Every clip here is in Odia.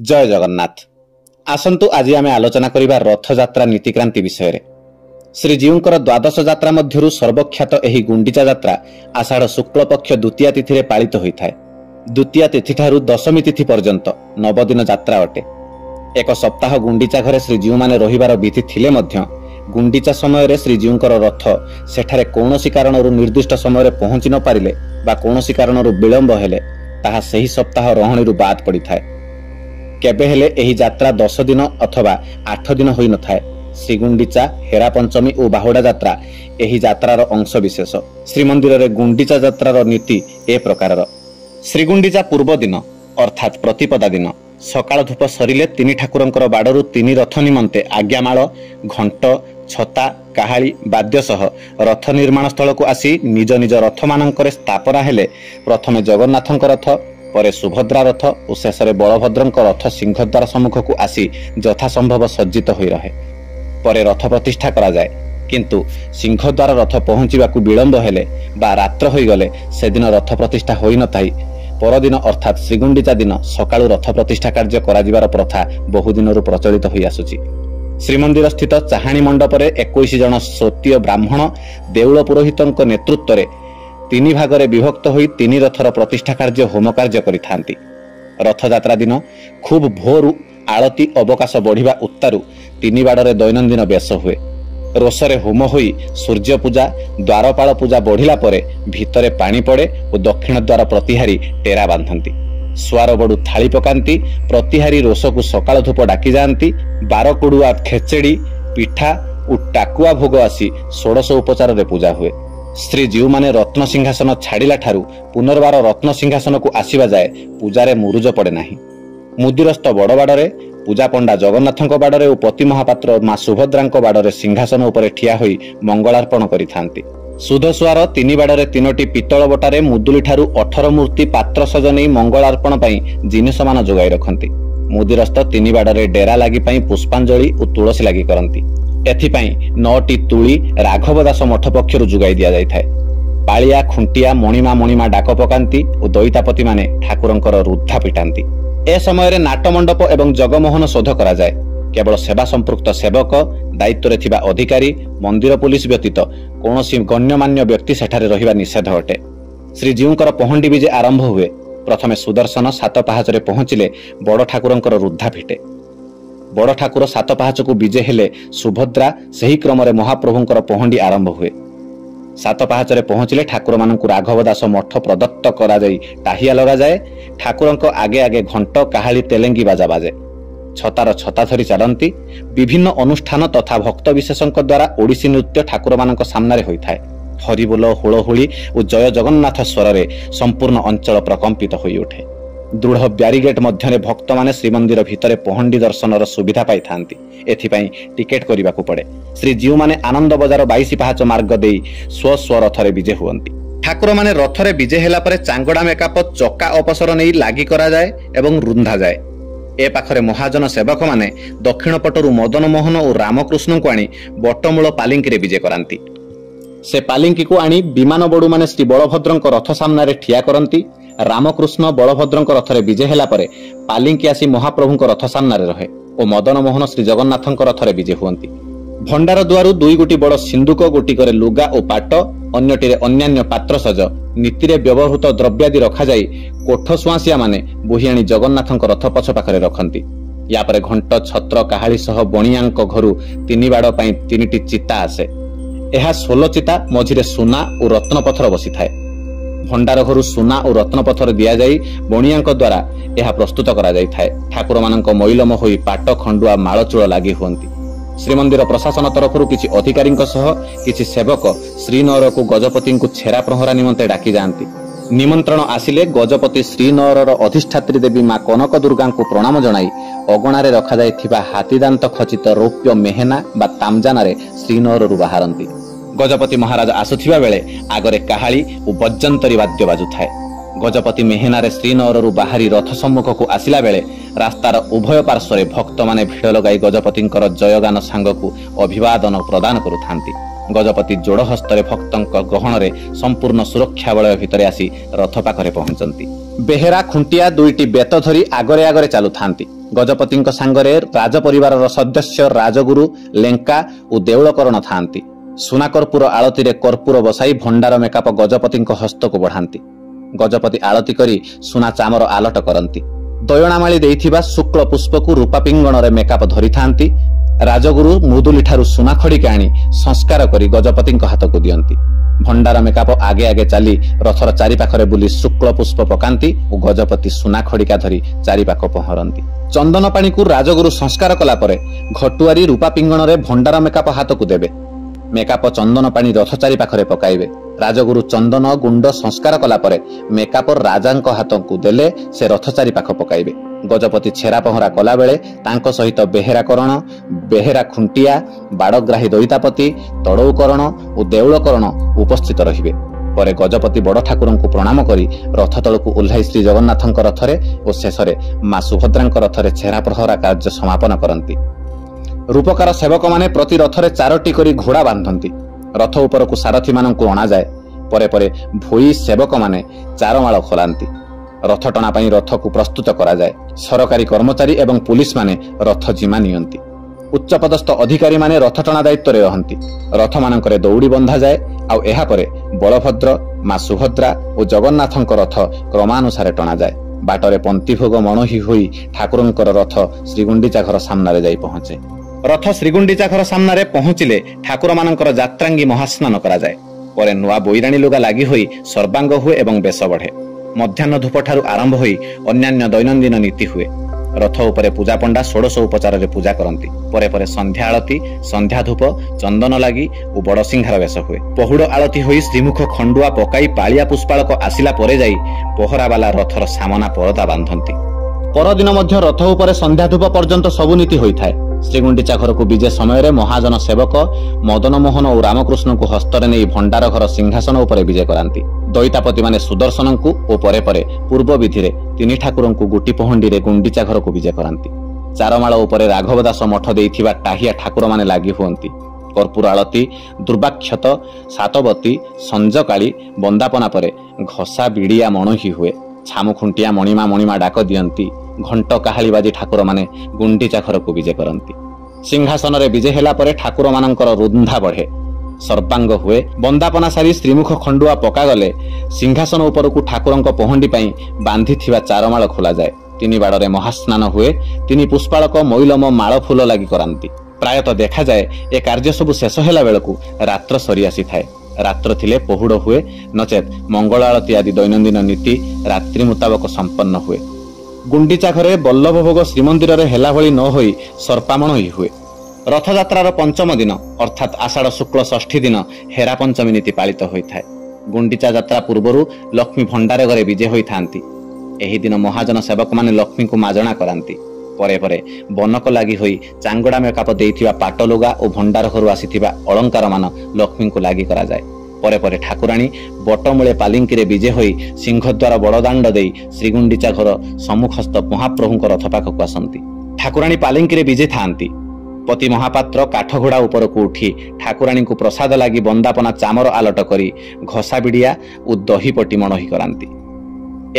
जय जगन्नाथ। आसंतु आज आमे आलोचना करिबा रथयात्रा नीतिक्रांति विषय। श्रीजीउंकर द्वादश यात्रा मध्यरु सर्वख्यात एही गुंडीचा यात्रा आषाढ़ शुक्ल पक्ष द्वितीय तिथि पालित होइथाय। द्वितीय तिथि ठारू दशमी तिथि पर्यंत 9 दिन यात्रा अटे। एक सप्ताह गुंडीचा घरे श्रीजीउ माने रहिबार विधि थिले मध्य गुंडीचा समय रे श्रीजीउंकर रथ सेठारे कोनोसी कारणरु निर्दिष्ट समय रे पहुंची न पारिले बा कोनोसी कारणरु विलंब हेले ताहा सही सप्ताह रहणीरु बाद पड़िथाय। केबे हेले एही यात्रा 10 दिन अथवा 8 दिन होई न थाए। श्रीगुंडीचा, हेरा पंचमी और बाहुड़ा यात्रा एही यात्रार अंश विशेष। श्रीमंदिर रे गुंडीचा यात्रार नीति ए प्रकार। श्रीगुंडीचा पूर्व दिन अर्थात प्रतिपदा दिन सकाळ धूप सरिले तीन ठाकुरंकर बाड़रू तीन रथ निमंते आज्ञामाल, घंट, छता, काहाली बाद्य सह रथ निर्माण स्थल को आसी निज निज रथ मानंकरे स्थापना हेले प्रथमे जगन्नाथंक रथ, परे सुभद्रा रथ और शेष बलभद्रंक रथ सिंहद्वार सम्मुख को आसी यथासंभव सज्जित होई रहे। परे रथ प्रतिष्ठा करा जाए, किंतु सिंहद्वार रथ पहुंचीबाकू विलंब हेले बा रात्र होई गले सेदिन रथ प्रतिष्ठा होई नथाई परदिन अर्थात श्रीगुंडीचा दिन सकाळु रथ प्रतिष्ठा कार्य कराजिबार प्रथा बहुदिनरु प्रचलित होई आसुची। श्रीमंदिर स्थित चाहाणी मंडपरे 21 जन श्रोत्रिय ब्राह्मण देउळ पुरोहितंक नेतृत्वरे तीन भागरे विभक्त होई तीन रथर प्रतिष्ठा कार्य होम कार्य करिथांती। रथयात्रा दिन खूब भोरु आळती अवकाश बढ़िबा उत्तारु तीन बाड़े दैनंदिन बेश हुए। रोषरे होम होई सूर्य पूजा, द्वारपाल पूजा बढ़िला परे भितरे पानी पड़े और दक्षिण द्वार प्रतिहारी टेरा बांधती। स्वार बड़ू थाली पकांती। प्रतिहारी रोष को सकाळ धूप डाकी जाती। 12 कुड़ुआ खेचेड़ी, पिठा और टाकुआ भोग आसी 16 उपचार रे पूजा हुए। श्रीजीउ माने रत्न सिंहासन छाड़िला ठारू पुनर्बार रत्न सिंहासन को आसीबा जाए पूजारे मुरुज पड़े नाही। मुदिरस्थ बड़ बाड़े पूजा पंडा जगन्नाथंक बाड़े और पति महापात्र मां सुभद्रांक बाड़े सिंहासन उपरे ठिया होई मंगलार्पण करिथांती। सुधस्वार तीन बाड़े 3टी पितल बटारे मुदुली ठारू 18 मूर्ति पात्र सज नहीं मंगलार्पण पई जिनिस मान जोगाई रखंती। मुदिरस्थ तीन बाड़े डेरा लागी पई पुष्पांजलि और तुलसी लागी करंती। एथिपाई 9टी तुली राघव दास मठ पक्षरु जुगाई दिया जायथाय। पालिया, खुंटिया, मणिमा मणिमा डाक पकांती और दैतापति माने ठाकुरंकर रुद्धा पिटांती। ए समय रे नाट मंडप एवं जगमोहन शोध करा जाए। केवल सेवा संपृक्त सेवक, दायित्व रे थिबा अधिकारी, मंदिर पुलिस व्यतीत कौनसी गण्यमान्य व्यक्ति सेठारे रहिबा निषेध अटे। श्रीजीउंकर पहंडी विजे आरंभ हुए। प्रथमे सुदर्शन 7 पाहाचरे पहुंचिले बड़ ठाकुरंकर रुद्धा फिटे। बड़ ठाकुर 7 पाहाच को विजे हेले सुभद्रा सही क्रम रे महाप्रभुंकर पहंडी आरंभ हुए। 7 पाहाचरे पहुंचिले ठाकुर मानकु राघव दास मठ प्रदत्त करा जाई टाहिया लगा जाए। ठाकुरंक आगे आगे घंट, काहाली, तेलेंगी बाजा बाजे। छतार छता धरी चलती। विभिन्न अनुष्ठान तथा भक्त विशेषक द्वारा ओडिसी नृत्य ठाकुर मानक सामने होइथाय। हरिबोल, हुलहुली और जय जगन्नाथ स्वर रे संपूर्ण अंचल प्रकंपित होई उठे। दृढ़ ब्यारिगेट मध्यरे भक्त माने श्रीमंदिर भितरे पहंडी दर्शनर सुविधा पाई थांती। एथिपाई टिकेट करिबाकू पड़े। श्रीजीउ माने आनंद बजार 22 पाहाच मार्ग देई स्व रथरे विजे हुअंती। ठाकुर माने रथरे विजे हेला परे चांगड़ा मेकाप चक्का अपसर नहीं लागी करा जाए एवं रुंधा जाए। ए पाखरे महाजन सेवक माने दक्षिण पटरु मदन मोहन और रामकृष्ण को आनी बटमूल पालिंकी रे विजे करांती। से पालिंकी को आनी विमान बड़ू माने श्री बलभद्रंक रथ सामने ठिया करंती। रामकृष्ण बलभद्रंक रथरे विजे हेला परे पालिंकी आसी महाप्रभुंक रथ सामने रहे और मदन मोहन श्री जगन्नाथंक रथरे विजे हुअंती। भंडार दुआरु 2 गोटी बड़ सिंधुक, गोटिकरे लुगा और पाट, अन्यटिरे अन्यान्य पात्र सज नीतिरे व्यवहृत द्रव्यादि रखा जाई कोठ सुआसिया माने बोहियाणी जगन्नाथंक रथ पछ पाखरे रखंती। या परे घंट, छत्र, काहाली सह बणियांक घरु 3 बाड़ पई 3टी चिता आसे। एहा 16 चिता मझिरे सुना और रत्न पत्थर बसी थाए। भंडार घरु सुना और रत्न पत्थर दिया जाई बणियांक द्वारा एहा प्रस्तुत करा जाई थाए। ठाकुर मानक मैलम होई पाट, खंडुआ, माळचूळ लागी हुअंती। श्रीमंदिर प्रशासन तरफरु किछि अधिकारींक सह किछि सेवक श्रीनगर को गजपति को छेरा प्रहरा निमंते डाकी जाती। निमंत्रण आसिले गजपति श्रीनगर अधिष्ठात्री देवी मां कनक दुर्गा को प्रणाम जणाई अगणारे रखा जाइथिबा हाथीदांत खचित रौप्य मेहना बा तामजानारे श्रीनगरु बाहारंती। गजपति महाराज आसुथिबा बेले आगरे काहाली और बज्जंतरी वाद्य बाजुथाए। गजपति मेहनारे श्रीनगरु बाहरी रथ सम्मुख को आसिला बेले रास्तार उभय पार्श्वरे भक्त माने भिड़ लगाई गजपतिंकर जयगान सांगकु अभिवादन प्रदान करुथांती। गजपति जोड़ हस्तरे भक्तंक ग्रहण रे संपूर्ण सुरक्षा बलय भितरे आसी रथ पाखरे पहुंचंती। ବେହେରା ଖୁଣ୍ଟିଆ ଦୁଇଟି ବେତ ଧରି ଆଗରେ ଆଗରେ ଚାଲୁଥାନ୍ତି। ଗଜପତିଙ୍କ ସାଙ୍ଗରେ ରାଜ ପରିବାରର ସଦସ୍ୟ ରାଜଗୁରୁ, ଲେଙ୍କା ଓ ଦେଉଳକରଣ ଥାନ୍ତି। ସୁନା କର୍ପୂର ଆଳତିରେ କର୍ପୂର ବସାଇ ଭଣ୍ଡାର ମେକାପ ଗଜପତିଙ୍କ ହସ୍ତକୁ ବଢ଼ାନ୍ତି। ଗଜପତି ଆଳତି କରି ସୁନା ଚାମର ଆଲଟ କରନ୍ତି। ଦୟଣାମାଳି ଦେଇଥିବା ଶୁକ୍ଳ ପୁଷ୍ପକୁ ରୂପା ପିଙ୍ଗଣରେ ମେକାପ ଧରିଥାନ୍ତି। ରାଜଗୁରୁ ମୁଦୁଲିଠାରୁ ସୁନା ଖଡ଼ିକା ଆଣି ସଂସ୍କାର କରି ଗଜପତିଙ୍କ ହାତକୁ ଦିଅନ୍ତି। ଭଣ୍ଡାର ମେକାପ ଆଗେ ଆଗେ ଚାଲି ରଥର ଚାରିପାଖରେ ବୁଲି ଶୁକ୍ଳ ପୁଷ୍ପ ପକାନ୍ତି ଓ ଗଜପତି ସୁନା ଖଡ଼ିକା ଧରି ଚାରିପାଖ ପହଁରନ୍ତି। ଚନ୍ଦନ ପାଣିକୁ ରାଜଗୁରୁ ସଂସ୍କାର କଲା ପରେ ଘଟୁଆରୀ ରୂପା ପିଙ୍ଗଣରେ ଭଣ୍ଡାର ମେକାପ ହାତକୁ ଦେବେ। ମେକାପ ଚନ୍ଦନ ପାଣି ରଥ ଚାରିପାଖରେ ପକାଇବେ। ରାଜଗୁରୁ ଚନ୍ଦନ ଗୁଣ୍ଡ ସଂସ୍କାର କଲା ପରେ ମେକାପ ରାଜାଙ୍କ ହାତକୁ ଦେଲେ ସେ ରଥ ଚାରିପାଖ ପକାଇବେ। ଗଜପତି ଛେରା ପହଁରା କଲାବେଳେ ତାଙ୍କ ସହିତ ବେହେରାକରଣ, ବେହେରା ଖୁଣ୍ଟିଆ, ବାଡ଼ଗ୍ରାହୀ ଦଇତାପତି, ତଡ଼ଉକରଣ ଓ ଦେଉଳକରଣ ଉପସ୍ଥିତ ରହିବେ। ପରେ ଗଜପତି ବଡ଼ ଠାକୁରଙ୍କୁ ପ୍ରଣାମ କରି ରଥ ତଳକୁ ଓହ୍ଲାଇ ଶ୍ରୀ ଜଗନ୍ନାଥଙ୍କ ରଥରେ ଓ ଶେଷରେ ମା ସୁଭଦ୍ରାଙ୍କ ରଥରେ ଛେରା ପହଁରା କାର୍ଯ୍ୟ ସମାପନ କରନ୍ତି। ରୂପକାର ସେବକମାନେ ପ୍ରତି ରଥରେ 4ଟି କରି ଘୋଡ଼ା ବାନ୍ଧନ୍ତି। ରଥ ଉପରକୁ ସାରଥୀମାନଙ୍କୁ ଅଣାଯାଏ। ପରେ ପରେ ଭୋଇ ସେବକମାନେ ଚାରମାଳ ଖୋଲାନ୍ତି। ରଥ ଟଣା ପାଇଁ ରଥକୁ ପ୍ରସ୍ତୁତ କରାଯାଏ। ସରକାରୀ କର୍ମଚାରୀ ଏବଂ ପୁଲିସମାନେ ରଥ ଜିମା ନିଅନ୍ତି। ଉଚ୍ଚପଦସ୍ଥ ଅଧିକାରୀମାନେ ରଥ ଟଣା ଦାୟିତ୍ୱରେ ରହନ୍ତି। ରଥମାନଙ୍କରେ ଦୌଡ଼ି ବନ୍ଧାଯାଏ। ଆଉ ଏହାପରେ ବଳଭଦ୍ର, ମା ସୁଭଦ୍ରା ଓ ଜଗନ୍ନାଥଙ୍କ ରଥ କ୍ରମାନୁସାରେ ଟଣାଯାଏ। ବାଟରେ ପନ୍ତିଭୋଗ ମଣୋହି ହୋଇ ଠାକୁରଙ୍କର ରଥ ଶ୍ରୀଗୁଣ୍ଡିଚା ଘର ସାମ୍ନାରେ ଯାଇ ପହଞ୍ଚେ। ରଥ ଶ୍ରୀଗୁଣ୍ଡିଚା ଘର ସାମ୍ନାରେ ପହଞ୍ଚିଲେ ଠାକୁରମାନଙ୍କର ଯାତ୍ରାଙ୍ଗୀ ମହାସ୍ନାନ କରାଯାଏ। ପରେ ନୂଆ ବୋଇରାଣୀ ଲୁଗା ଲାଗି ହୋଇ ସର୍ବାଙ୍ଗ ହୁଏ ଏବଂ ବେଶ ବଢ଼େ। ମଧ୍ୟାହ୍ନ ଧୂପଠାରୁ ଆରମ୍ଭ ହୋଇ ଅନ୍ୟାନ୍ୟ ଦୈନନ୍ଦିନ ନୀତି ହୁଏ। ରଥ ଉପରେ ପୂଜା ପଣ୍ଡା 16 ଉପଚାରରେ ପୂଜା କରନ୍ତି। ପରେ ପରେ ସନ୍ଧ୍ୟା ଆଳତି, ସନ୍ଧ୍ୟା ଧୂପ, ଚନ୍ଦନ ଲାଗି ଓ ବଡ଼ ସିଂହାର ବେଶ ହୁଏ। ପହୁଡ଼ ଆଳତି ହୋଇ ଶ୍ରୀମୁଖ ଖଣ୍ଡୁଆ ପକାଇ ପାଳିଆ ପୁଷ୍ପାଳକ ଆସିଲା ପରେ ଯାଇ ପହରାବାଲା ରଥର ସାମନା ପରଦା ବାନ୍ଧନ୍ତି। ପରଦିନ ମଧ୍ୟ ରଥ ଉପରେ ସନ୍ଧ୍ୟା ଧୂପ ପର୍ଯ୍ୟନ୍ତ ସବୁ ନୀତି ହୋଇଥାଏ। ଶ୍ରୀଗୁଣ୍ଡିଚା ଘରକୁ ବିଜେ ସମୟରେ ମହାଜନ ସେବକ ମଦନ ମୋହନ ଓ ରାମକୃଷ୍ଣଙ୍କୁ ହସ୍ତରେ ନେଇ ଭଣ୍ଡାର ଘର ସିଂହାସନ ଉପରେ ବିଜେ କରାନ୍ତି। ଦଇତାପତିମାନେ ସୁଦର୍ଶନଙ୍କୁ ଓ ପରେ ପରେ ପୂର୍ବ ବିଧିରେ 3 ଠାକୁରଙ୍କୁ ଗୋଟି ପହଣ୍ଡିରେ ଗୁଣ୍ଡିଚା ଘରକୁ ବିଜେ କରାନ୍ତି। ଚାରମାଳ ଉପରେ ରାଘବ ଦାସ ମଠ ଦେଇଥିବା ଟାହିଆ ଠାକୁରମାନେ ଲାଗି ହୁଅନ୍ତି। କର୍ପୂର ଆଳତି, ଦୁର୍ବାକ୍ଷତ, ସାତବତୀ, ସଞ୍ଜକାଳୀ ବନ୍ଦାପନା ପରେ ଘଷା ବିଡ଼ିଆ ମଣୋହି ହୁଏ। ଛାମୁ ଖୁଣ୍ଟିଆ ମଣିମା ମଣିମା ଡାକ ଦିଅନ୍ତି। ଘଣ୍ଟ କାହାଳି ବାଜି ଠାକୁରମାନେ ଗୁଣ୍ଡିଚା ଘରକୁ ବିଜେ କରନ୍ତି। ସିଂହାସନରେ ବିଜେ ହେଲା ପରେ ଠାକୁରମାନଙ୍କର ରୁନ୍ଧା ବଢ଼େ, ସର୍ବାଙ୍ଗ ହୁଏ। ବନ୍ଦାପନା ସାରି ଶ୍ରୀମୁଖ ଖଣ୍ଡୁଆ ପକାଗଲେ ସିଂହାସନ ଉପରକୁ ଠାକୁରଙ୍କ ପହଣ୍ଡି ପାଇଁ ବାନ୍ଧିଥିବା ଚାରମାଳ ଖୋଲାଯାଏ। 3 ବାଡ଼ରେ ମହାସ୍ନାନ ହୁଏ। 3 ପୁଷ୍ପାଳକ ମଇଲମ ମାଳ ଫୁଲ ଲାଗି କରାନ୍ତି। ପ୍ରାୟତଃ ଦେଖାଯାଏ ଏ କାର୍ଯ୍ୟ ସବୁ ଶେଷ ହେଲା ବେଳକୁ ରାତ୍ର ସରି ଆସିଥାଏ। ରାତ୍ର ଥିଲେ ପହୁଡ଼ ହୁଏ, ନଚେତ୍ ମଙ୍ଗଳ ଆଳତି ଆଦି ଦୈନନ୍ଦିନ ନୀତି ରାତ୍ରି ମୁତାବକ ସମ୍ପନ୍ନ ହୁଏ। ଗୁଣ୍ଡିଚା ଘରେ ବଲ୍ଲଭ ଭୋଗ ଶ୍ରୀମନ୍ଦିରରେ ହେଲା ଭଳି ନ ହୋଇ ସର୍ପାମଣୋହି ହୁଏ। ରଥଯାତ୍ରାର ପଞ୍ଚମ ଦିନ ଅର୍ଥାତ୍ ଆଷାଢ଼ ଶୁକ୍ଳ ଷଷ୍ଠୀ ଦିନ ହେରା ପଞ୍ଚମୀ ନୀତି ପାଳିତ ହୋଇଥାଏ। ଗୁଣ୍ଡିଚା ଯାତ୍ରା ପୂର୍ବରୁ ଲକ୍ଷ୍ମୀ ଭଣ୍ଡାର ଘରେ ବିଜେ ହୋଇଥାନ୍ତି। ଏହି ଦିନ ମହାଜନ ସେବକମାନେ ଲକ୍ଷ୍ମୀଙ୍କୁ ମାଜଣା କରାନ୍ତି। ପରେ ପରେ ବନକ ଲାଗି ହୋଇ ଚାଙ୍ଗଡ଼ା ମେକାପ ଦେଇଥିବା ପାଟଲୁଗା ଓ ଭଣ୍ଡାର ଘରୁ ଆସିଥିବା ଅଳଙ୍କାରମାନ ଲକ୍ଷ୍ମୀଙ୍କୁ ଲାଗି କରାଯାଏ। ପରେ ପରେ ଠାକୁରାଣୀ ବଟମୂଳେ ପାଲିଙ୍କିରେ ବିଜେ ହୋଇ ସିଂହଦ୍ୱାର ବଡ଼ଦାଣ୍ଡ ଦେଇ ଶ୍ରୀଗୁଣ୍ଡିଚା ଘର ସମ୍ମୁଖସ୍ଥ ମହାପ୍ରଭୁଙ୍କ ରଥ ପାଖକୁ ଆସନ୍ତି। ଠାକୁରାଣୀ ପାଲିଙ୍କିରେ ବିଜେ ଥାନ୍ତି। ପତି ମହାପାତ୍ର କାଠଘୋଡ଼ା ଉପରକୁ ଉଠି ଠାକୁରାଣୀଙ୍କୁ ପ୍ରସାଦ ଲାଗି ବନ୍ଦାପନା ଚାମର ଆଲଟ କରି ଘଷା ବିଡ଼ିଆ ଓ ଦହିପଟି ମଣୋହି କରାନ୍ତି।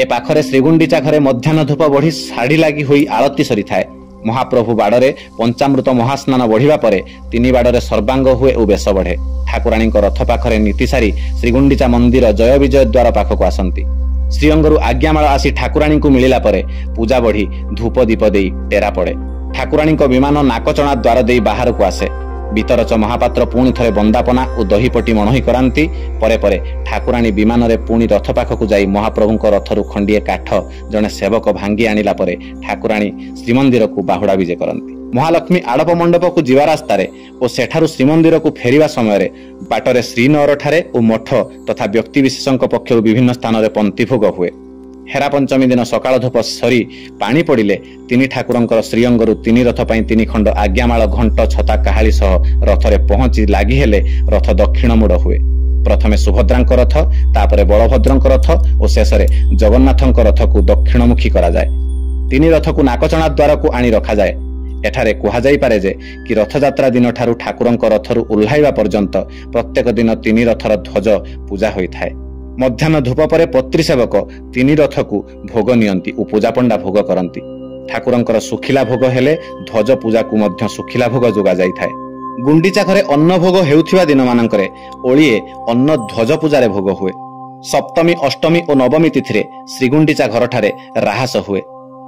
ଏ ପାଖରେ ଶ୍ରୀଗୁଣ୍ଡିଚା ଘରେ ମଧ୍ୟାହ୍ନ ଧୂପ ବଢ଼ି ଶାଢ଼ୀ ଲାଗି ହୋଇ ଆଳତି ସରିଥାଏ। ମହାପ୍ରଭୁ ବାଡ଼ରେ ପଞ୍ଚାମୃତ ମହାସ୍ନାନ ବଢ଼ିବା ପରେ 3 ବାଡ଼ରେ ସର୍ବାଙ୍ଗ ହୁଏ ଓ ବେଶ ବଢ଼େ। ଠାକୁରାଣୀଙ୍କ ରଥ ପାଖରେ ନୀତି ସାରି ଶ୍ରୀଗୁଣ୍ଡିଚା ମନ୍ଦିର ଜୟ ବିଜୟ ଦ୍ୱାର ପାଖକୁ ଆସନ୍ତି। ଶ୍ରୀଅଙ୍ଗରୁ ଆଜ୍ଞାମାଳ ଆସି ଠାକୁରାଣୀଙ୍କୁ ମିଳିଲା ପରେ ପୂଜା ବଢ଼ି ଧୂପ ଦୀପ ଦେଇ ଟେରା ପଡ଼େ। ଠାକୁରାଣୀଙ୍କ ବିମାନ ନାକଚଣା ଦ୍ୱାର ଦେଇ ବାହାରକୁ ଆସେ। ବିତରଚ ମହାପାତ୍ର ପୁଣି ଥରେ ବନ୍ଦାପନା ଓ ଦହିପଟି ମଣୋହି କରାନ୍ତି। ପରେ ପରେ ଠାକୁରାଣୀ ବିମାନରେ ପୁଣି ରଥ ପାଖକୁ ଯାଇ ମହାପ୍ରଭୁଙ୍କ ରଥରୁ ଖଣ୍ଡିଏ କାଠ ଜଣେ ସେବକ ଭାଙ୍ଗି ଆଣିଲା ପରେ ଠାକୁରାଣୀ ଶ୍ରୀମନ୍ଦିରକୁ ବାହୁଡ଼ା ବିଜେ କରନ୍ତି। ମହାଲକ୍ଷ୍ମୀ ଆଡ଼ପ ମଣ୍ଡପକୁ ଯିବା ରାସ୍ତାରେ ଓ ସେଠାରୁ ଶ୍ରୀମନ୍ଦିରକୁ ଫେରିବା ସମୟରେ ବାଟରେ ଶ୍ରୀନଅରଠାରେ ଓ ମଠ ତଥା ବ୍ୟକ୍ତିବିଶେଷଙ୍କ ପକ୍ଷରୁ ବିଭିନ୍ନ ସ୍ଥାନରେ ପନ୍ତିଭୋଗ ହୁଏ। ହେରା ପଞ୍ଚମୀ ଦିନ ସକାଳ ଧୂପ ସରି ପାଣି ପଡ଼ିଲେ 3 ଠାକୁରଙ୍କର ଶ୍ରୀଅଙ୍ଗରୁ 3 ରଥ ପାଇଁ 3 ଖଣ୍ଡ ଆଜ୍ଞାମାଳ ଘଣ୍ଟ ଛତା କାହାଳି ସହ ରଥରେ ପହଞ୍ଚି ଲାଗି ହେଲେ ରଥ ଦକ୍ଷିଣ ମୋଡ଼ ହୁଏ। ପ୍ରଥମେ ସୁଭଦ୍ରାଙ୍କ ରଥ, ତାପରେ ବଳଭଦ୍ରଙ୍କ ରଥ ଓ ଶେଷରେ ଜଗନ୍ନାଥଙ୍କ ରଥକୁ ଦକ୍ଷିଣମୁଖୀ କରାଯାଏ। 3 ରଥକୁ ନାକଚଣା ଦ୍ୱାରକୁ ଆଣି ରଖାଯାଏ। ଏଠାରେ କୁହାଯାଇପାରେ ଯେ କି ରଥଯାତ୍ରା ଦିନଠାରୁ ଠାକୁରଙ୍କ ରଥରୁ ଓହ୍ଲାଇବା ପର୍ଯ୍ୟନ୍ତ ପ୍ରତ୍ୟେକ ଦିନ 3 ରଥର ଧ୍ୱଜ ପୂଜା ହୋଇଥାଏ। ମଧ୍ୟାହ୍ନ ଧୂପ ପରେ ପତ୍ରୀ ସେବକ ତିନି ରଥକୁ ଭୋଗ ନିଅନ୍ତି ଓ ପୂଜାପଣ୍ଡା ଭୋଗ କରନ୍ତି। ଠାକୁରଙ୍କର ଶୁଖିଲା ଭୋଗ ହେଲେ ଧ୍ୱଜ ପୂଜାକୁ ମଧ୍ୟ ଶୁଖିଲା ଭୋଗ ଯୋଗାଯାଇଥାଏ। ଗୁଣ୍ଡିଚା ଘରେ ଅନ୍ନ ଭୋଗ ହେଉଥିବା ଦିନମାନଙ୍କରେ ଓଳିଏ ଅନ୍ନ ଧ୍ୱଜ ପୂଜାରେ ଭୋଗ ହୁଏ। ସପ୍ତମୀ, ଅଷ୍ଟମୀ ଓ ନବମୀ ତିଥିରେ ଶ୍ରୀଗୁଣ୍ଡିଚା ଘରଠାରେ ରାହାସ ହୁଏ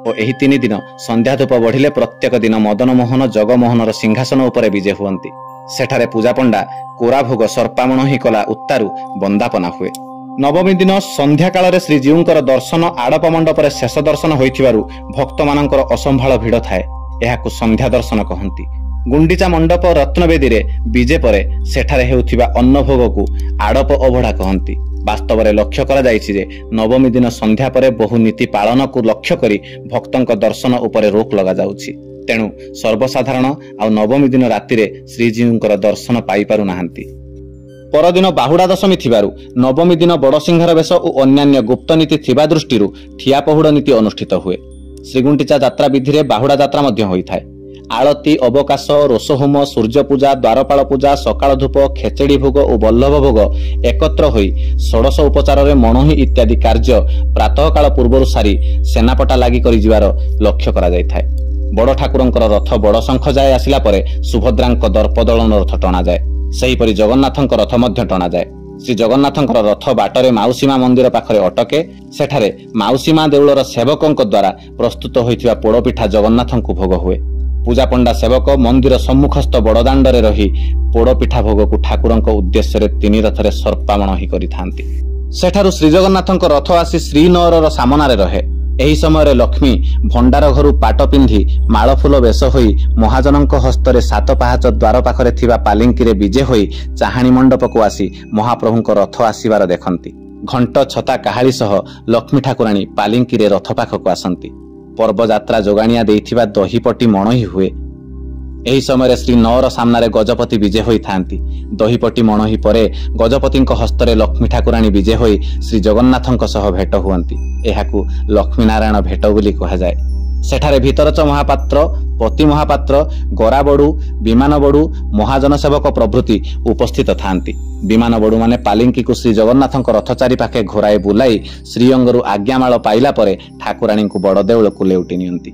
ଓ ଏହି 3 ଦିନ ସନ୍ଧ୍ୟା ଧୂପ ବଢିଲେ ପ୍ରତ୍ୟେକ ଦିନ ମଦନମୋହନ ଜଗମୋହନର ସିଂହାସନ ଉପରେ ବିଜେ ହୁଅନ୍ତି। ସେଠାରେ ପୂଜାପଣ୍ଡା କୋରା ଭୋଗ ସର୍ପାମଣ ହିଁ କଲା ଉତ୍ତାରୁ ବନ୍ଦାପନା ହୁଏ। ନବମୀ ଦିନ ସନ୍ଧ୍ୟା କାଳରେ ଶ୍ରୀଜୀଉଙ୍କର ଦର୍ଶନ ଆଡ଼ପ ମଣ୍ଡପରେ ଶେଷ ଦର୍ଶନ ହୋଇଥିବାରୁ ଭକ୍ତମାନଙ୍କର ଅସମ୍ଭାଳ ଭିଡ଼ ଥାଏ। ଏହାକୁ ସନ୍ଧ୍ୟା ଦର୍ଶନ କହନ୍ତି। ଗୁଣ୍ଡିଚା ମଣ୍ଡପ ରତ୍ନବେଦୀରେ ବିଜେ ପରେ ସେଠାରେ ହେଉଥିବା ଅନ୍ନଭୋଗକୁ ଆଡ଼ପ ଅଭଡ଼ା କହନ୍ତି। ବାସ୍ତବରେ ଲକ୍ଷ୍ୟ କରାଯାଇଛି ଯେ ନବମୀ ଦିନ ସନ୍ଧ୍ୟା ପରେ ବହୁ ନୀତି ପାଳନକୁ ଲକ୍ଷ୍ୟ କରି ଭକ୍ତଙ୍କ ଦର୍ଶନ ଉପରେ ରୋକ ଲଗାଯାଉଛି। ତେଣୁ ସର୍ବସାଧାରଣ ଆଉ ନବମୀ ଦିନ ରାତିରେ ଶ୍ରୀଜୀଉଙ୍କର ଦର୍ଶନ ପାଇପାରୁନାହାନ୍ତି। ପରଦିନ ବାହୁଡ଼ା ଦଶମୀ ଥିବାରୁ ନବମୀ ଦିନ ବଡ଼ସିଂହାର ବେଶ ଓ ଅନ୍ୟାନ୍ୟ ଗୁପ୍ତ ନୀତି ଥିବା ଦୃଷ୍ଟିରୁ ଠିଆ ପହୁଡ଼ ନୀତି ଅନୁଷ୍ଠିତ ହୁଏ। ଶ୍ରୀଗୁଣ୍ଡିଚା ଯାତ୍ରା ବିଧିରେ ବାହୁଡ଼ା ଯାତ୍ରା ମଧ୍ୟ ହୋଇଥାଏ। ଆଳତି, ଅବକାଶ, ରୋଷହୋମ, ସୂର୍ଯ୍ୟପୂଜା, ଦ୍ୱାରପାଳ ପୂଜା, ସକାଳ ଧୂପ, ଖେଚେଡ଼ି ଭୋଗ ଓ ବଲ୍ଲଭ ଭୋଗ ଏକତ୍ର ହୋଇ ଷୋଡ଼ଶ ଉପଚାରରେ ମଣୋହି ଇତ୍ୟାଦି କାର୍ଯ୍ୟ ପ୍ରାତଃକାଳ ପୂର୍ବରୁ ସାରି ସେନାପଟା ଲାଗି କରିଯିବାର ଲକ୍ଷ୍ୟ କରାଯାଇଥାଏ। ବଡ଼ ଠାକୁରଙ୍କର ରଥ ବଡ଼ ଶଙ୍ଖ ଯାଏ ଆସିଲା ପରେ ସୁଭଦ୍ରାଙ୍କ ଦର୍ପଦଳନ ରଥ ଟଣାଯାଏ। ସେହିପରି ଜଗନ୍ନାଥଙ୍କ ରଥ ମଧ୍ୟ ଟଣାଯାଏ। ଶ୍ରୀ ଜଗନ୍ନାଥଙ୍କର ରଥ ବାଟରେ ମାଉସୀ ମା ମନ୍ଦିର ପାଖରେ ଅଟକେ। ସେଠାରେ ମାଉସୀ ମା ଦେଉଳର ସେବକଙ୍କ ଦ୍ୱାରା ପ୍ରସ୍ତୁତ ହୋଇଥିବା ପୋଡ଼ପିଠା ଜଗନ୍ନାଥଙ୍କୁ ଭୋଗ ହୁଏ। ପୂଜାପଣ୍ଡା ସେବକ ମନ୍ଦିର ସମ୍ମୁଖସ୍ଥ ବଡ଼ଦାଣ୍ଡରେ ରହି ପୋଡ଼ପିଠା ଭୋଗକୁ ଠାକୁରଙ୍କ ଉଦ୍ଦେଶ୍ୟରେ 3 ରଥରେ ସର୍ପାମଣ ହିଁ କରିଥାନ୍ତି। ସେଠାରୁ ଶ୍ରୀଜଗନ୍ନାଥଙ୍କ ରଥ ଆସି ଶ୍ରୀନଅରର ସାମନାରେ ରହେ। ଏହି ସମୟରେ ଲକ୍ଷ୍ମୀ ଭଣ୍ଡାର ଘରୁ ପାଟ ପିନ୍ଧି ମାଳଫୁଲ ବେଶ ହୋଇ ମହାଜନଙ୍କ ହସ୍ତରେ 7 ପାହାଚ ଦ୍ୱାର ପାଖରେ ଥିବା ପାଲିଙ୍କିରେ ବିଜେ ହୋଇ ଚାହାଣୀ ମଣ୍ଡପକୁ ଆସି ମହାପ୍ରଭୁଙ୍କ ରଥ ଆସିବାର ଦେଖନ୍ତି। ଘଣ୍ଟ, ଛତା, କାହାଳି ସହ ଲକ୍ଷ୍ମୀ ଠାକୁରାଣୀ ପାଲିଙ୍କିରେ ରଥ ପାଖକୁ ଆସନ୍ତି। ପର୍ବଯାତ୍ରା ଯୋଗାଣିଆ ଦେଇଥିବା ଦହିପଟି ମଣୋହି ହୁଏ। ଏହି ସମୟରେ ଶ୍ରୀନଅର ସାମ୍ନାରେ ଗଜପତି ବିଜେ ହୋଇଥାନ୍ତି। ଦହିପଟି ମଣୋହି ପରେ ଗଜପତିଙ୍କ ହସ୍ତରେ ଲକ୍ଷ୍ମୀ ଠାକୁରାଣୀ ବିଜେ ହୋଇ ଶ୍ରୀ ଜଗନ୍ନାଥଙ୍କ ସହ ଭେଟ ହୁଅନ୍ତି। ଏହାକୁ ଲକ୍ଷ୍ମୀନାରାୟଣ ଭେଟ ବୋଲି କୁହାଯାଏ। ସେଠାରେ ଭିତରଚ ମହାପାତ୍ର, ପତି ମହାପାତ୍ର, ଗରାବଡ଼ୁ, ବିମାନ ବଡ଼ୁ, ମହାଜନ ସେବକ ପ୍ରଭୃତି ଉପସ୍ଥିତ ଥାନ୍ତି। ବିମାନ ବଡ଼ୁମାନେ ପାଲିଙ୍କିକୁ ଶ୍ରୀ ଜଗନ୍ନାଥଙ୍କ ରଥ ଚାରିପାଖେ ଘୋରାଏ ବୁଲାଇ ଶ୍ରୀଅଙ୍ଗରୁ ଆଜ୍ଞାମାଳ ପାଇଲା ପରେ ଠାକୁରାଣୀଙ୍କୁ ବଡ଼ଦେଉଳକୁ ଲେଉଟି ନିଅନ୍ତି।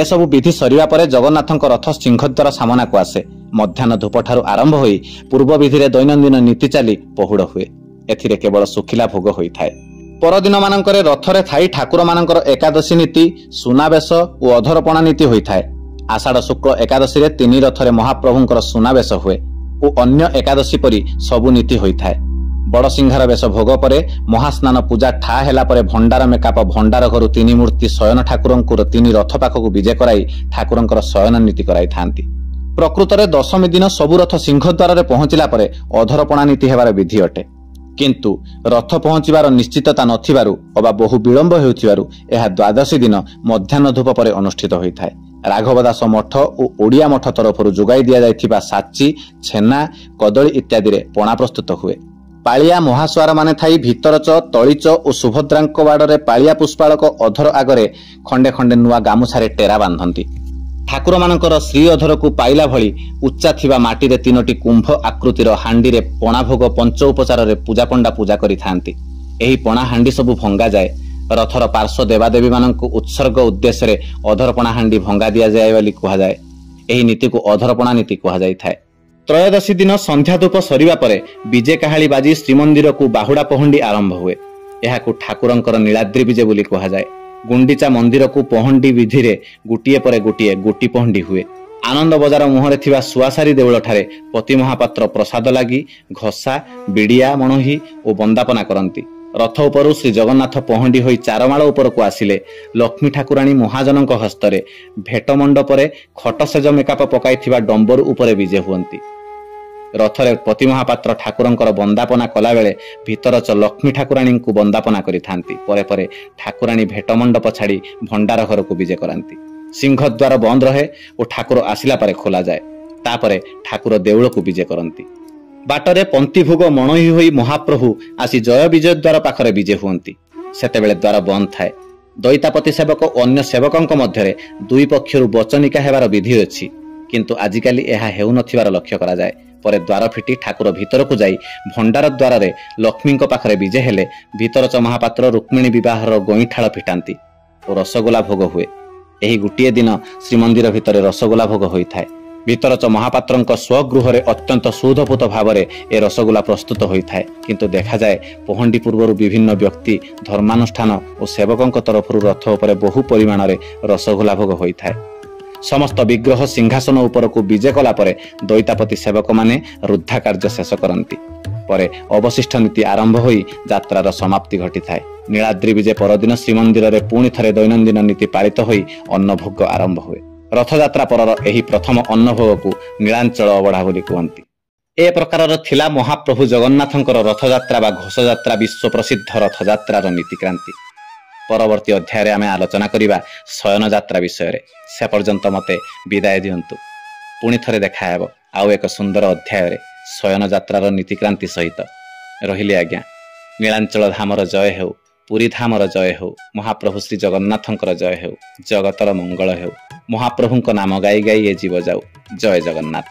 ଏସବୁ ବିଧି ସରିବା ପରେ ଜଗନ୍ନାଥଙ୍କ ରଥ ସିଂହଦ୍ୱାର ସାମନାକୁ ଆସେ। ମଧ୍ୟାହ୍ନ ଧୂପଠାରୁ ଆରମ୍ଭ ହୋଇ ପୂର୍ବ ବିଧିରେ ଦୈନନ୍ଦିନ ନୀତି ଚାଲି ପହୁଡ଼ ହୁଏ। ଏଥିରେ କେବଳ ଶୁଖିଲା ଭୋଗ ହୋଇଥାଏ। ପରଦିନ ମାନଙ୍କରେ ରଥରେ ଥାଇ ଠାକୁରମାନଙ୍କର ଏକାଦଶୀ ନୀତି, ସୁନାବେଶ ଓ ଅଧରପଣା ନୀତି ହୋଇଥାଏ। ଆଷାଢ଼ ଶୁକ୍ଳ ଏକାଦଶୀରେ 3 ରଥରେ ମହାପ୍ରଭୁଙ୍କର ସୁନାବେଶ ହୁଏ ଓ ଅନ୍ୟ ଏକାଦଶୀ ପରି ସବୁ ନୀତି ହୋଇଥାଏ। ବଡ଼ସିଂହାର ବେଶ ଭୋଗ ପରେ ମହାସ୍ନାନ ପୂଜା ଠା ହେଲା ପରେ ଭଣ୍ଡାର ମେକାପ ଭଣ୍ଡାର ଘରୁ 3 ମୂର୍ତ୍ତି ଶୟନ ଠାକୁରଙ୍କୁ 3 ରଥ ପାଖକୁ ବିଜେ କରାଇ ଠାକୁରଙ୍କର ଶୟନ ନୀତି କରାଇଥାନ୍ତି। ପ୍ରକୃତରେ ଦଶମୀ ଦିନ ସବୁ ରଥ ସିଂହଦ୍ୱାରରେ ପହଞ୍ଚିଲା ପରେ ଅଧରପଣା ନୀତି ହେବାର ବିଧି ଅଟେ। କିନ୍ତୁ ରଥ ପହଞ୍ଚିବାର ନିଶ୍ଚିତତା ନଥିବାରୁ ଅବା ବହୁ ବିଳମ୍ବ ହେଉଥିବାରୁ ଏହା ଦ୍ୱାଦଶୀ ଦିନ ମଧ୍ୟାହ୍ନ ଧୂପ ପରେ ଅନୁଷ୍ଠିତ ହୋଇଥାଏ। ରାଘବ ଦାସ ମଠ ଓ ଓଡ଼ିଆ ମଠ ତରଫରୁ ଯୋଗାଇ ଦିଆଯାଇଥିବା ସାଚି, ଛେନା, କଦଳୀ ଇତ୍ୟାଦିରେ ପଣା ପ୍ରସ୍ତୁତ ହୁଏ। ପାଳିଆ ମହାସୁଆର ମାନେ ଥାଇ ଭିତରଚ, ତଳିଚ ଓ ସୁଭଦ୍ରାଙ୍କ ବାଡ଼ରେ ପାଳିଆ ପୁଷ୍ପାଳକ ଅଧର ଆଗରେ ଖଣ୍ଡେ ଖଣ୍ଡେ ନୂଆ ଗାମୁଛାରେ ଟେରା ବାନ୍ଧନ୍ତି। ଠାକୁରମାନଙ୍କର ଶ୍ରୀ ଅଧରକୁ ପାଇଲା ଭଳି ଉଚ୍ଚା ଥିବା ମାଟିରେ 3ଟି କୁମ୍ଭ ଆକୃତିର ହାଣ୍ଡିରେ ପଣା ଭୋଗ ପଞ୍ଚ ଉପଚାରରେ ପୂଜାପଣ୍ଡା ପୂଜା କରିଥାନ୍ତି। ଏହି ପଣା ହାଣ୍ଡି ସବୁ ଭଙ୍ଗାଯାଏ। ରଥର ପାର୍ଶ୍ୱ ଦେବାଦେବୀମାନଙ୍କୁ ଉତ୍ସର୍ଗ ଉଦ୍ଦେଶ୍ୟରେ ଅଧରପଣା ହାଣ୍ଡି ଭଙ୍ଗା ଦିଆଯାଏ ବୋଲି କୁହାଯାଏ। ଏହି ନୀତିକୁ ଅଧରପଣା ନୀତି କୁହାଯାଇଥାଏ। ତ୍ରୟୋଦଶୀ ଦିନ ସନ୍ଧ୍ୟା ଧୂପ ସରିବା ପରେ ବିଜେ କାହାଳି ବାଜି ଶ୍ରୀମନ୍ଦିରକୁ ବାହୁଡ଼ା ପହଣ୍ଡି ଆରମ୍ଭ ହୁଏ। ଏହାକୁ ଠାକୁରଙ୍କର ନୀଳାଦ୍ରି ବିଜେ ବୋଲି କୁହାଯାଏ। ଗୁଣ୍ଡିଚା ମନ୍ଦିରକୁ ପହଣ୍ଡି ବିଧିରେ ଗୋଟିଏ ପରେ ଗୋଟିଏ ଗୋଟି ପହଣ୍ଡି ହୁଏ। ଆନନ୍ଦ ବଜାର ମୁହଁରେ ଥିବା ସୁଆସାରୀ ଦେଉଳଠାରେ ପତି ମହାପାତ୍ର ପ୍ରସାଦ ଲାଗି ଘଷା, ବିଡ଼ିଆ ମଣୋହି ଓ ବନ୍ଦାପନା କରନ୍ତି। ରଥ ଉପରୁ ଶ୍ରୀ ଜଗନ୍ନାଥ ପହଣ୍ଡି ହୋଇ ଚାରମାଳ ଉପରକୁ ଆସିଲେ ଲକ୍ଷ୍ମୀ ଠାକୁରାଣୀ ମହାଜନଙ୍କ ହସ୍ତରେ ଭେଟ ମଣ୍ଡପରେ ଖଟସେଜ ମେକାପ ପକାଇଥିବା ଡମ୍ବରୁ ଉପରେ ବିଜେ ହୁଅନ୍ତି। ରଥରେ ପତି ମହାପାତ୍ର ଠାକୁରଙ୍କର ବନ୍ଦାପନା କଲାବେଳେ ଭିତରଚ ଲକ୍ଷ୍ମୀ ଠାକୁରାଣୀଙ୍କୁ ବନ୍ଦାପନା କରିଥାନ୍ତି। ପରେ ପରେ ଠାକୁରାଣୀ ଭେଟ ମଣ୍ଡପ ଛାଡ଼ି ଭଣ୍ଡାର ଘରକୁ ବିଜେ କରାନ୍ତି। ସିଂହଦ୍ୱାର ବନ୍ଦ ରହେ ଓ ଠାକୁର ଆସିଲା ପରେ ଖୋଲାଯାଏ। ତାପରେ ଠାକୁର ଦେଉଳକୁ ବିଜେ କରନ୍ତି। ବାଟରେ ପନ୍ତି ଭୋଗ ମଣୋହି ହୋଇ ମହାପ୍ରଭୁ ଆସି ଜୟ ବିଜୟ ଦ୍ୱାର ପାଖରେ ବିଜେ ହୁଅନ୍ତି। ସେତେବେଳେ ଦ୍ୱାର ବନ୍ଦ ଥାଏ। ଦଇତାପତି ସେବକ ଓ ଅନ୍ୟ ସେବକଙ୍କ ମଧ୍ୟରେ 2 ପକ୍ଷରୁ ବଚନିକା ହେବାର ବିଧି ଅଛି, କିନ୍ତୁ ଆଜିକାଲି ଏହା ହେଉନଥିବାର ଲକ୍ଷ୍ୟ କରାଯାଏ। ପରେ ଦ୍ୱାର ଫିଟି ଠାକୁର ଭିତରକୁ ଯାଇ ଭଣ୍ଡାର ଦ୍ୱାରରେ ଲକ୍ଷ୍ମୀଙ୍କ ପାଖରେ ବିଜେ ହେଲେ ଭିତରଚ ମହାପାତ୍ର ରୁକ୍ମିଣୀ ବିବାହର ଗଇଁଠାଳ ଫିଟାନ୍ତି ଓ ରସଗୋଲା ଭୋଗ ହୁଏ। ଏହି ଗୋଟିଏ ଦିନ ଶ୍ରୀମନ୍ଦିର ଭିତରେ ରସଗୋଲା ଭୋଗ ହୋଇଥାଏ। ଭିତରଚ ମହାପାତ୍ରଙ୍କ ସ୍ୱଗୃହରେ ଅତ୍ୟନ୍ତ ସୁଧପୁତ ଭାବରେ ଏ ରସଗୋଲା ପ୍ରସ୍ତୁତ ହୋଇଥାଏ। କିନ୍ତୁ ଦେଖାଯାଏ ପହଣ୍ଡି ପୂର୍ବରୁ ବିଭିନ୍ନ ବ୍ୟକ୍ତି ଧର୍ମାନୁଷ୍ଠାନ ଓ ସେବକଙ୍କ ତରଫରୁ ରଥ ଉପରେ ବହୁ ପରିମାଣରେ ରସଗୋଲା ଭୋଗ ହୋଇଥାଏ। ସମସ୍ତ ବିଗ୍ରହ ସିଂହାସନ ଉପରକୁ ବିଜେ କଲା ପରେ ଦଇତାପତି ସେବକମାନେ ରୁଦ୍ଧା କାର୍ଯ୍ୟ ଶେଷ କରନ୍ତି। ପରେ ଅବଶିଷ୍ଟ ନୀତି ଆରମ୍ଭ ହୋଇ ଯାତ୍ରାର ସମାପ୍ତି ଘଟିଥାଏ। ନୀଳାଦ୍ରି ବିଜେ ପରଦିନ ଶ୍ରୀମନ୍ଦିରରେ ପୁଣି ଥରେ ଦୈନନ୍ଦିନ ନୀତି ପାଳିତ ହୋଇ ଅନ୍ନଭୋଗ ଆରମ୍ଭ ହୁଏ। ରଥଯାତ୍ରା ପରର ଏହି ପ୍ରଥମ ଅନ୍ନଭୋଗକୁ ନୀଳାଞ୍ଚଳ ଅବଢ଼ା ବୋଲି କୁହନ୍ତି। ଏ ପ୍ରକାରର ଥିଲା ମହାପ୍ରଭୁ ଜଗନ୍ନାଥଙ୍କର ରଥଯାତ୍ରା ବା ଘୋଷଯାତ୍ରା ବିଶ୍ୱ ପ୍ରସିଦ୍ଧ ରଥଯାତ୍ରାର ନୀତିକ୍ରାନ୍ତି। ପରବର୍ତ୍ତୀ ଅଧ୍ୟାୟରେ ଆମେ ଆଲୋଚନା କରିବା ଶୟନଯାତ୍ରା ବିଷୟରେ। ସେ ପର୍ଯ୍ୟନ୍ତ ମୋତେ ବିଦାୟ ଦିଅନ୍ତୁ। ପୁଣି ଥରେ ଦେଖା ହେବ ଆଉ ଏକ ସୁନ୍ଦର ଅଧ୍ୟାୟରେ ଶୟନଯାତ୍ରାର ନୀତିକ୍ରାନ୍ତି ସହିତ। ରହିଲି ଆଜ୍ଞା। ନୀଳାଞ୍ଚଳ ଧାମର ଜୟ ହେଉ, ପୁରୀ ଧାମର ଜୟ ହେଉ, ମହାପ୍ରଭୁ ଶ୍ରୀ ଜଗନ୍ନାଥଙ୍କର ଜୟ ହେଉ, ଜଗତର ମଙ୍ଗଳ ହେଉ। ମହାପ୍ରଭୁଙ୍କ ନାମ ଗାଇ ଗାଇ ଏ ଜୀବ ଯାଉ। ଜୟ ଜଗନ୍ନାଥ।